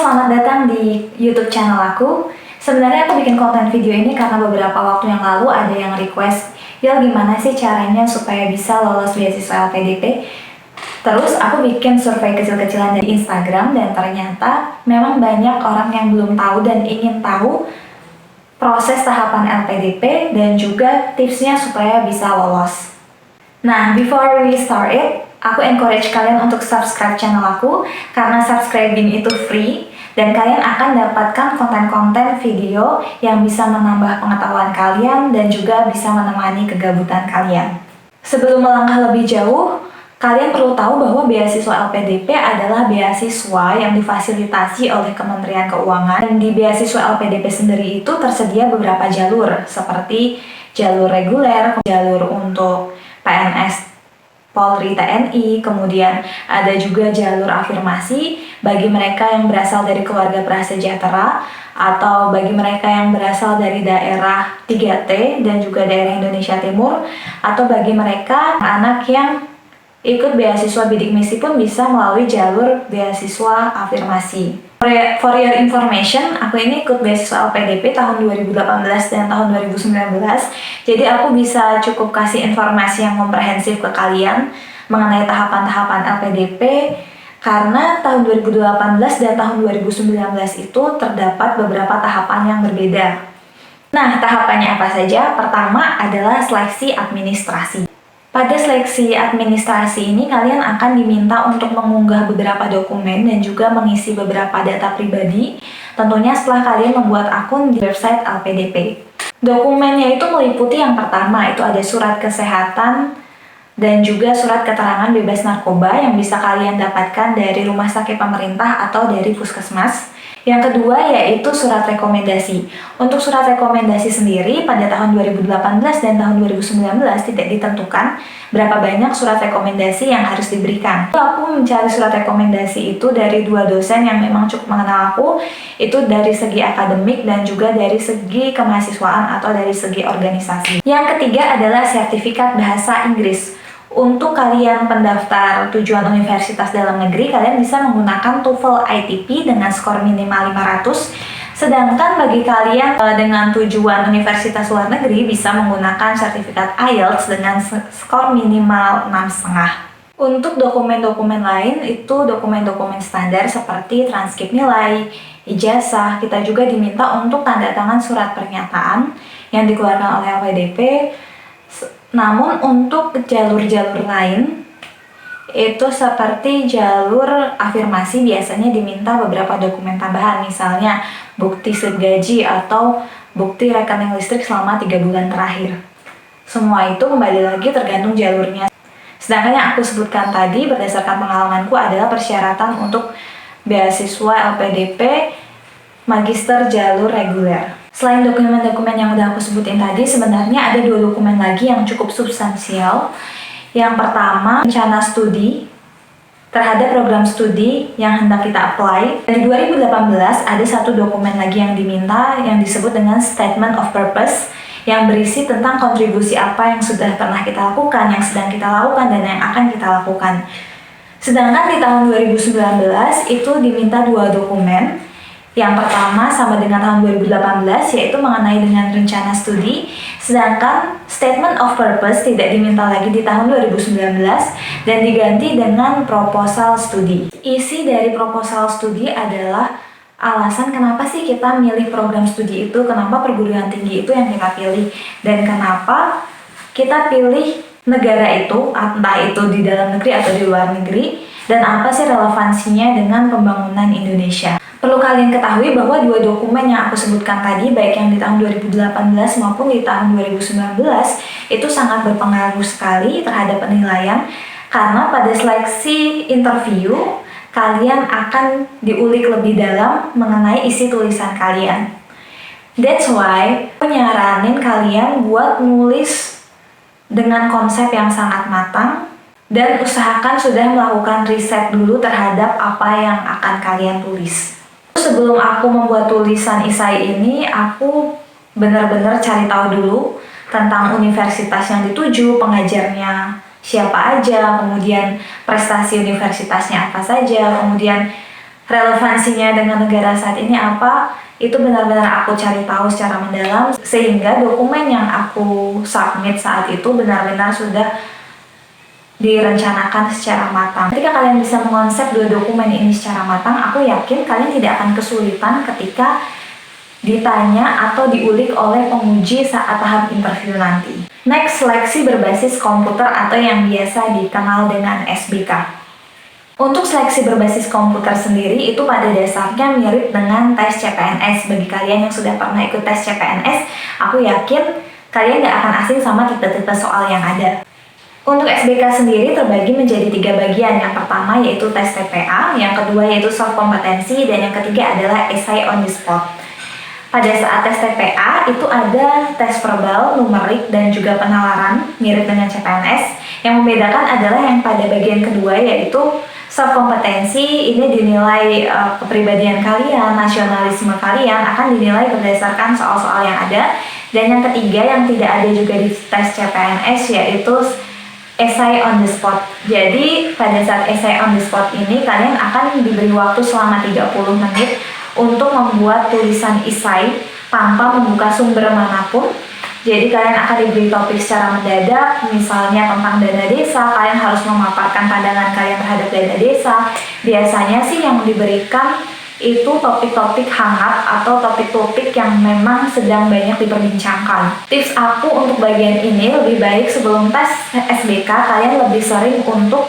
selamat datang di YouTube channel aku. Sebenarnya aku bikin konten video ini karena beberapa waktu yang lalu ada yang request, "Yel, gimana sih caranya supaya bisa lolos beasiswa LPDP?" Terus aku bikin survei kecil-kecilan dari Instagram dan ternyata memang banyak orang yang belum tahu dan ingin tahu proses tahapan LPDP dan juga tipsnya supaya bisa lolos. Nah, before we start it, aku encourage kalian untuk subscribe channel aku karena subscribing itu free dan kalian akan dapatkan konten-konten video yang bisa menambah pengetahuan kalian dan juga bisa menemani kegabutan kalian. Sebelum melangkah lebih jauh, kalian perlu tahu bahwa beasiswa LPDP adalah beasiswa yang difasilitasi oleh Kementerian Keuangan. Dan di beasiswa LPDP sendiri itu tersedia beberapa jalur seperti jalur reguler, jalur untuk PNS Polri TNI, kemudian ada juga jalur afirmasi bagi mereka yang berasal dari keluarga prasejahtera atau bagi mereka yang berasal dari daerah 3T dan juga daerah Indonesia Timur, atau bagi mereka anak yang ikut beasiswa bidik misi pun bisa melalui jalur beasiswa afirmasi. For your information, aku ini ikut beasiswa LPDP tahun 2018 dan tahun 2019. Jadi aku bisa cukup kasih informasi yang komprehensif ke kalian mengenai tahapan-tahapan LPDP karena tahun 2018 dan tahun 2019 itu terdapat beberapa tahapan yang berbeda. Nah, tahapannya apa saja? Pertama adalah seleksi administrasi. Pada seleksi administrasi ini, kalian akan diminta untuk mengunggah beberapa dokumen dan juga mengisi beberapa data pribadi, tentunya setelah kalian membuat akun di website LPDP. Dokumennya itu meliputi yang pertama, itu ada surat kesehatan dan juga surat keterangan bebas narkoba yang bisa kalian dapatkan dari rumah sakit pemerintah atau dari puskesmas. Yang kedua yaitu surat rekomendasi. Untuk surat rekomendasi sendiri pada tahun 2018 dan tahun 2019 tidak ditentukan berapa banyak surat rekomendasi yang harus diberikan. Aku mencari surat rekomendasi itu dari dua dosen yang memang cukup mengenal aku, itu dari segi akademik dan juga dari segi kemahasiswaan atau dari segi organisasi. Yang ketiga adalah sertifikat bahasa Inggris. Untuk kalian pendaftar tujuan universitas dalam negeri, kalian bisa menggunakan TOEFL ITP dengan skor minimal 500. Sedangkan bagi kalian dengan tujuan universitas luar negeri bisa menggunakan sertifikat IELTS dengan skor minimal 6,5. Untuk dokumen-dokumen lain, itu dokumen-dokumen standar seperti transkrip nilai, ijazah. Kita juga diminta untuk tanda tangan surat pernyataan yang dikeluarkan oleh LPDP. Namun untuk jalur-jalur lain, itu seperti jalur afirmasi biasanya diminta beberapa dokumen tambahan, misalnya bukti slip gaji atau bukti rekening listrik selama 3 bulan terakhir. Semua itu kembali lagi tergantung jalurnya. Sedangkan yang aku sebutkan tadi berdasarkan pengalamanku adalah persyaratan untuk beasiswa LPDP Magister jalur reguler. Selain dokumen-dokumen yang udah aku sebutin tadi, sebenarnya ada 2 dokumen lagi yang cukup substansial. Yang pertama, rencana studi terhadap program studi yang hendak kita apply. Dari 2018 ada 1 dokumen lagi yang diminta yang disebut dengan Statement of Purpose yang berisi tentang kontribusi apa yang sudah pernah kita lakukan, yang sedang kita lakukan, dan yang akan kita lakukan. Sedangkan di tahun 2019 itu diminta 2 dokumen. Yang pertama sama dengan tahun 2018 yaitu mengenai dengan rencana studi, sedangkan Statement of Purpose tidak diminta lagi di tahun 2019 dan diganti dengan proposal studi. Isi dari proposal studi adalah alasan kenapa sih kita milih program studi itu, kenapa perguruan tinggi itu yang kita pilih, dan kenapa kita pilih negara itu, entah itu di dalam negeri atau di luar negeri, dan apa sih relevansinya dengan pembangunan Indonesia. Perlu kalian ketahui bahwa 2 dokumen yang aku sebutkan tadi, baik yang di tahun 2018 maupun di tahun 2019, itu sangat berpengaruh sekali terhadap penilaian, karena pada seleksi interview, kalian akan diulik lebih dalam mengenai isi tulisan kalian. That's why aku nyaranin kalian buat nulis dengan konsep yang sangat matang, dan usahakan sudah melakukan riset dulu terhadap apa yang akan kalian tulis. Sebelum aku membuat tulisan isai ini, aku benar-benar cari tahu dulu tentang universitas yang dituju, pengajarnya siapa aja, kemudian prestasi universitasnya apa saja, kemudian relevansinya dengan negara saat ini apa, itu benar-benar aku cari tahu secara mendalam, sehingga dokumen yang aku submit saat itu benar-benar sudah direncanakan secara matang. Ketika kalian bisa mengonsep dua dokumen ini secara matang, aku yakin kalian tidak akan kesulitan ketika ditanya atau diulik oleh penguji saat tahap interview nanti. Next, seleksi berbasis komputer atau yang biasa dikenal dengan SBK. Untuk seleksi berbasis komputer sendiri itu pada dasarnya mirip dengan tes CPNS. Bagi kalian yang sudah pernah ikut tes CPNS, aku yakin kalian gak akan asing sama tipe-tipe soal yang ada. Untuk SBK sendiri terbagi menjadi 3 bagian. Yang pertama yaitu tes TPA, yang kedua yaitu soft kompetensi, dan yang ketiga adalah essay on the spot. Pada saat tes TPA itu ada tes verbal, numerik, dan juga penalaran, mirip dengan CPNS. Yang membedakan adalah yang pada bagian kedua yaitu soft kompetensi, ini dinilai kepribadian kalian, nasionalisme kalian akan dinilai berdasarkan soal-soal yang ada. Dan yang ketiga yang tidak ada juga di tes CPNS yaitu essay on the spot. Jadi pada saat essay on the spot ini kalian akan diberi waktu selama 30 menit untuk membuat tulisan esai tanpa membuka sumber manapun. Jadi kalian akan diberi topik secara mendadak, misalnya tentang dana desa, kalian harus memaparkan pandangan kalian terhadap dana desa. Biasanya sih yang diberikan itu topik-topik hangat atau topik-topik yang memang sedang banyak diperbincangkan. Tips aku untuk bagian ini, lebih baik sebelum tes SBK kalian lebih sering untuk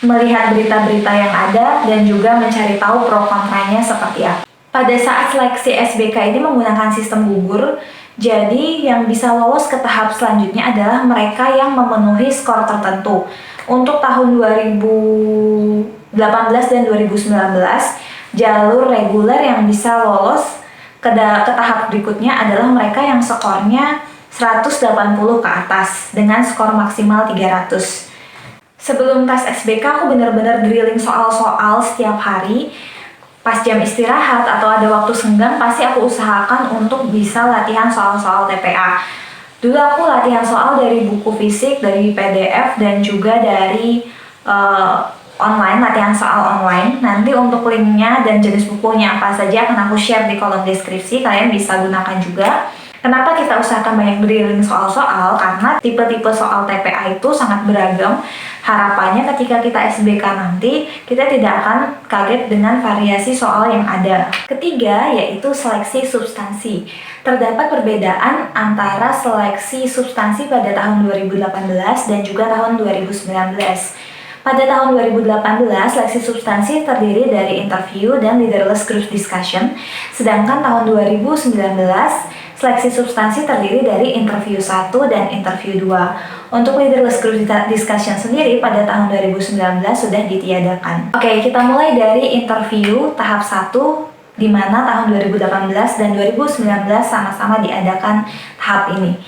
melihat berita-berita yang ada dan juga mencari tahu pro kontranya seperti apa. Pada saat seleksi SBK ini menggunakan sistem gugur, jadi yang bisa lolos ke tahap selanjutnya adalah mereka yang memenuhi skor tertentu. Untuk tahun 2018 dan 2019, jalur reguler yang bisa lolos ke tahap berikutnya adalah mereka yang skornya 180 ke atas dengan skor maksimal 300. Sebelum tes SBK aku benar-benar drilling soal-soal setiap hari. Pas jam istirahat atau ada waktu senggang pasti aku usahakan untuk bisa latihan soal-soal TPA. Dulu aku latihan soal dari buku fisik, dari PDF, dan juga dari online, latihan soal online. Nanti untuk linknya dan jenis bukunya apa saja akan aku share di kolom deskripsi, kalian bisa gunakan juga. Kenapa kita usahakan banyak drilling soal-soal? Karena tipe-tipe soal TPA itu sangat beragam. Harapannya ketika kita SBK nanti, kita tidak akan kaget dengan variasi soal yang ada. Ketiga, yaitu seleksi substansi. Terdapat perbedaan antara seleksi substansi pada tahun 2018 dan juga tahun 2019. Pada tahun 2018, seleksi substansi terdiri dari interview dan leaderless group discussion, sedangkan tahun 2019, seleksi substansi terdiri dari interview 1 dan interview 2. Untuk leaderless group discussion sendiri pada tahun 2019 sudah ditiadakan. Oke, kita mulai dari interview tahap 1, di mana tahun 2018 dan 2019 sama-sama diadakan tahap ini.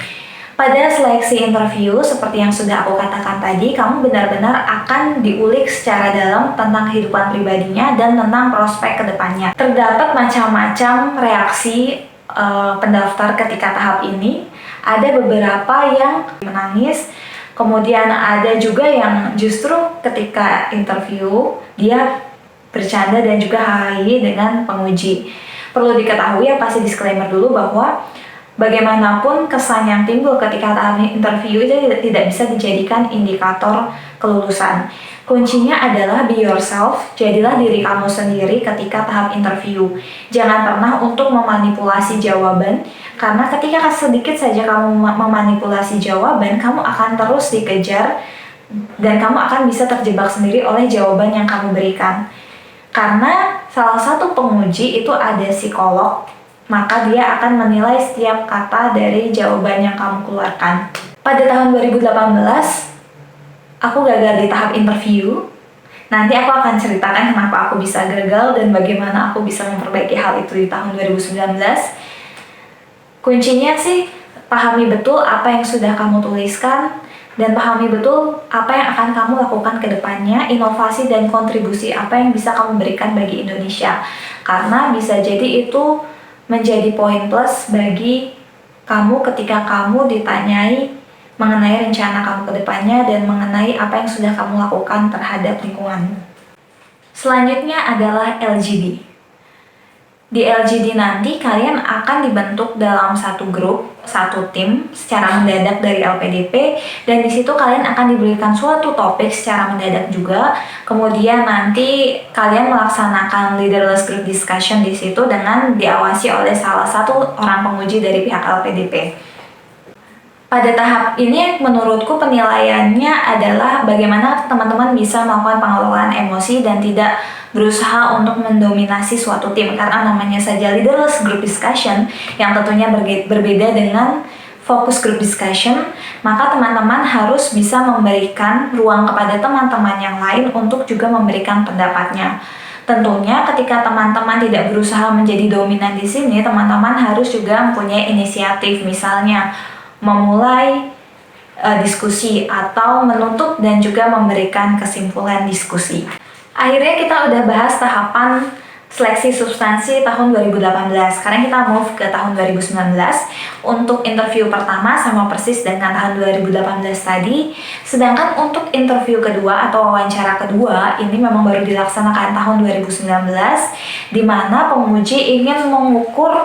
Pada seleksi interview, seperti yang sudah aku katakan tadi, kamu benar-benar akan diulik secara dalam tentang kehidupan pribadinya dan tentang prospek kedepannya. Terdapat macam-macam reaksi pendaftar ketika tahap ini. Ada beberapa yang menangis, kemudian ada juga yang justru ketika interview dia bercanda dan juga hahaha dengan penguji. Perlu diketahui ya, pasti disclaimer dulu bahwa bagaimanapun kesan yang timbul ketika tahap interview itu tidak bisa dijadikan indikator kelulusan. Kuncinya adalah be yourself, jadilah diri kamu sendiri ketika tahap interview. Jangan pernah untuk memanipulasi jawaban, karena ketika sedikit saja kamu memanipulasi jawaban, kamu akan terus dikejar dan kamu akan bisa terjebak sendiri oleh jawaban yang kamu berikan. Karena salah satu penguji itu ada psikolog, maka dia akan menilai setiap kata dari jawaban yang kamu keluarkan. Pada tahun 2018, aku gagal di tahap interview. Nanti aku akan ceritakan kenapa aku bisa gagal dan bagaimana aku bisa memperbaiki hal itu di tahun 2019. Kuncinya sih, pahami betul apa yang sudah kamu tuliskan dan pahami betul apa yang akan kamu lakukan ke depannya, inovasi dan kontribusi apa yang bisa kamu berikan bagi Indonesia. Karena bisa jadi itu menjadi poin plus bagi kamu ketika kamu ditanyai mengenai rencana kamu ke depannya dan mengenai apa yang sudah kamu lakukan terhadap lingkunganmu. Selanjutnya adalah LGD. Di LGD nanti kalian akan dibentuk dalam satu grup, satu tim secara mendadak dari LPDP, dan di situ kalian akan diberikan suatu topik secara mendadak juga. Kemudian nanti kalian melaksanakan leaderless group discussion di situ dengan diawasi oleh salah satu orang penguji dari pihak LPDP. Pada tahap ini menurutku penilaiannya adalah bagaimana teman-teman bisa melakukan pengelolaan emosi dan tidak berusaha untuk mendominasi suatu tim, karena namanya saja leaderless group discussion yang tentunya berbeda dengan focus group discussion, maka teman-teman harus bisa memberikan ruang kepada teman-teman yang lain untuk juga memberikan pendapatnya. Tentunya ketika teman-teman tidak berusaha menjadi dominan di sini, teman-teman harus juga mempunyai inisiatif, misalnya memulai diskusi atau menutup dan juga memberikan kesimpulan diskusi. Akhirnya kita udah bahas tahapan seleksi substansi tahun 2018. Sekarang kita move ke tahun 2019 untuk interview pertama sama persis dengan tahun 2018 tadi. Sedangkan untuk interview kedua atau wawancara kedua ini memang baru dilaksanakan tahun 2019, di mana penguji ingin mengukur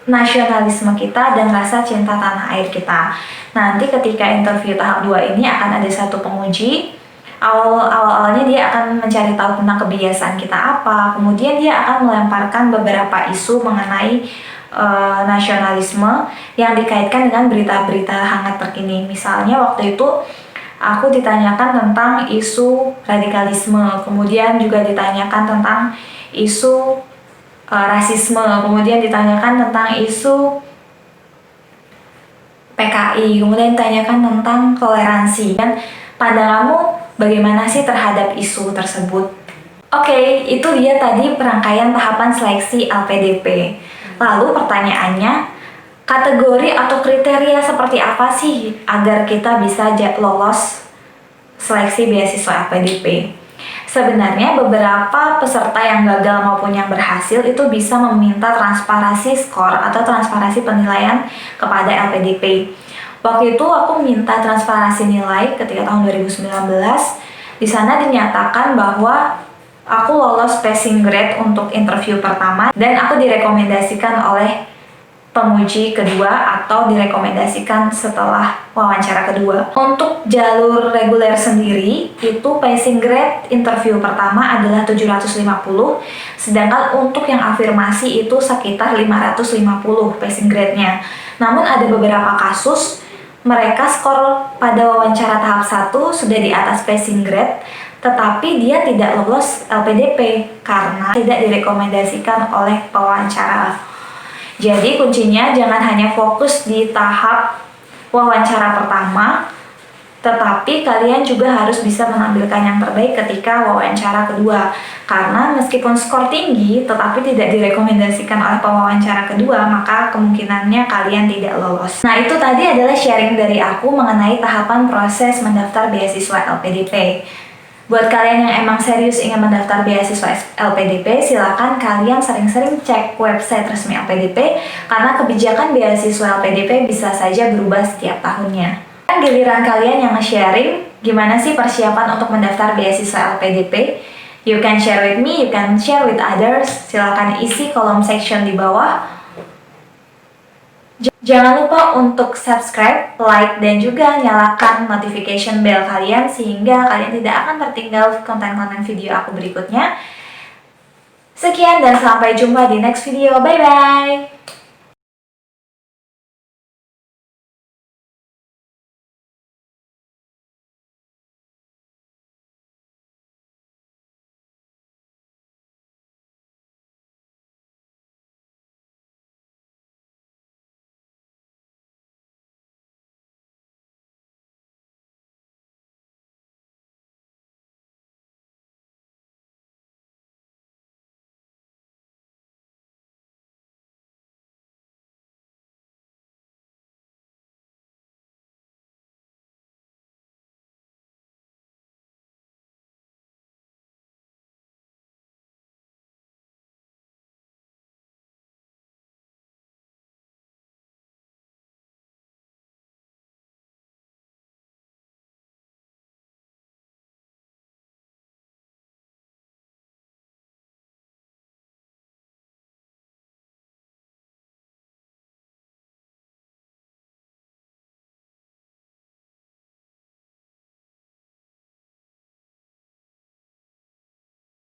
nasionalisme kita dan rasa cinta tanah air kita. Nanti ketika interview tahap 2 ini akan ada satu penguji. Awalnya dia akan mencari tahu tentang kebiasaan kita apa, kemudian dia akan melemparkan beberapa isu mengenai nasionalisme yang dikaitkan dengan berita-berita hangat terkini. Misalnya waktu itu aku ditanyakan tentang isu radikalisme, kemudian juga ditanyakan tentang isu rasisme, kemudian ditanyakan tentang isu PKI, kemudian ditanyakan tentang toleransi. Dan pandanganmu bagaimana sih terhadap isu tersebut? Oke, itu dia tadi perangkaian tahapan seleksi LPDP. Lalu pertanyaannya, kategori atau kriteria seperti apa sih agar kita bisa lolos seleksi beasiswa LPDP? Sebenarnya beberapa peserta yang gagal maupun yang berhasil itu bisa meminta transparansi skor atau transparansi penilaian kepada LPDP. Waktu itu aku minta transparansi nilai ketika tahun 2019. Di sana dinyatakan bahwa aku lolos passing grade untuk interview pertama dan aku direkomendasikan oleh penguji kedua atau direkomendasikan setelah wawancara kedua. Untuk jalur reguler sendiri, itu passing grade interview pertama adalah 750, sedangkan untuk yang afirmasi itu sekitar 550 passing grade-nya. Namun ada beberapa kasus, mereka skor pada wawancara tahap 1 sudah di atas passing grade, tetapi dia tidak lolos LPDP karena tidak direkomendasikan oleh pewawancara. Jadi kuncinya jangan hanya fokus di tahap wawancara pertama, tetapi kalian juga harus bisa menampilkan yang terbaik ketika wawancara kedua. Karena meskipun skor tinggi, tetapi tidak direkomendasikan oleh pewawancara kedua, maka kemungkinannya kalian tidak lolos. Nah, itu tadi adalah sharing dari aku mengenai tahapan proses mendaftar beasiswa LPDP. Buat kalian yang emang serius ingin mendaftar beasiswa LPDP, silakan kalian sering-sering cek website resmi LPDP karena kebijakan beasiswa LPDP bisa saja berubah setiap tahunnya. Dan giliran kalian yang nge-sharing gimana sih persiapan untuk mendaftar beasiswa LPDP. You can share with me, you can share with others. Silakan isi kolom section di bawah. Jangan lupa untuk subscribe, like, dan juga nyalakan notification bell kalian sehingga kalian tidak akan tertinggal konten-konten video aku berikutnya. Sekian dan sampai jumpa di next video. Bye-bye!